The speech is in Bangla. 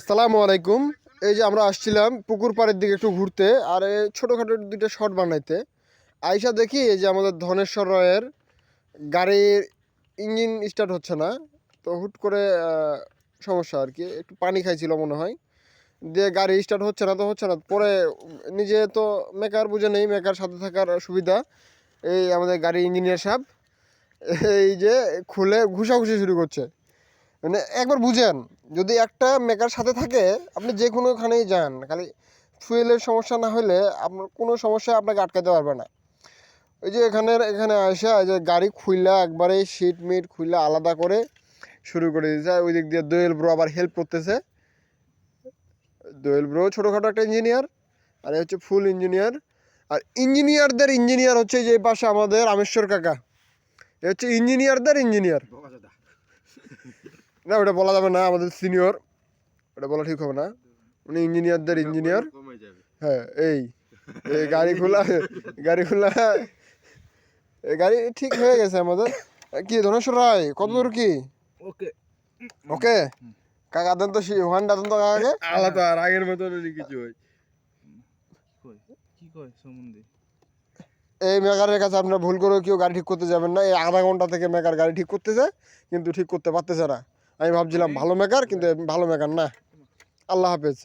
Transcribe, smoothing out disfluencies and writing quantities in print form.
আসসালামু আলাইকুম। এই যে আমরা আসছিলাম পুকুর পাড়ের দিকে একটু ঘুরতে, আর এই ছোটোখাটো দুইটা শর্ট বানাইতে। আইসা দেখি এই যে আমাদের ধনেশ্বর রয়ের গাড়ির ইঞ্জিন স্টার্ট হচ্ছে না। তো হুট করে সমস্যা আর কি, একটু পানি খাইছিল মনে হয়, দিয়ে গাড়ি স্টার্ট হচ্ছে না পরে নিজে তো মেকার বুঝে নেই, মেকার সাথে থাকার সুবিধা। এই আমাদের গাড়ি ইঞ্জিনিয়ার সাহেব এই যে খুলে ঘুষাঘুষি শুরু করছে। মানে একবার বুঝেন, যদি একটা মেকার সাথে থাকে আপনি যে কোনোখানেই যান, খালি ফুয়েলের সমস্যা না হলে আপনার কোনো সমস্যা আপনাকে আটকাতে পারবে না। ওই যে এখানে আসা যে গাড়ি খুইলা একবারে সিট মিট খুইলা আলাদা করে শুরু করে দিয়েছে। ওই দিক দিয়ে দোয়েল ব্রো আবার হেল্প করতেছে। দোয়েল ব্রো ছোটোখাটো একটা ইঞ্জিনিয়ার, আর হচ্ছে ফুল ইঞ্জিনিয়ার। আর ইঞ্জিনিয়ারদের ইঞ্জিনিয়ার হচ্ছে যে পাশে আমাদের রামেশ্বর কাকা, এ হচ্ছে ইঞ্জিনিয়ারদের ইঞ্জিনিয়ার। না ওটা বলা যাবে না, আমাদের সিনিয়র, ওটা বলা ঠিক হবে না। উনি ইঞ্জিনিয়ারদের ইঞ্জিনিয়ার। হ্যাঁ, এই এই গাড়ি খোলা গাড়ি ঠিক হয়ে গেছে আমাদের। কি ধনেশ্বর রায় কত দূর কি? ওকে ওকে কাকা দেন তো, হোয়ান্ডা দেন তো কাকাকে। আলাদা আর আগের মতো কিছু হয় কি কয় সম্বন্ধে। এই মেকারের কাছে আপনারা ভুল করে কেউ গাড়ি ঠিক করতে যাবেন না। এই আধা ঘন্টা থেকে মেকার গাড়ি ঠিক করতেছে, কিন্তু ঠিক করতে পারতেছে না। আমি ভাবছিলাম ভালো মেকার, কিন্তু ভালো মেকার না। আল্লাহ হাফেজ।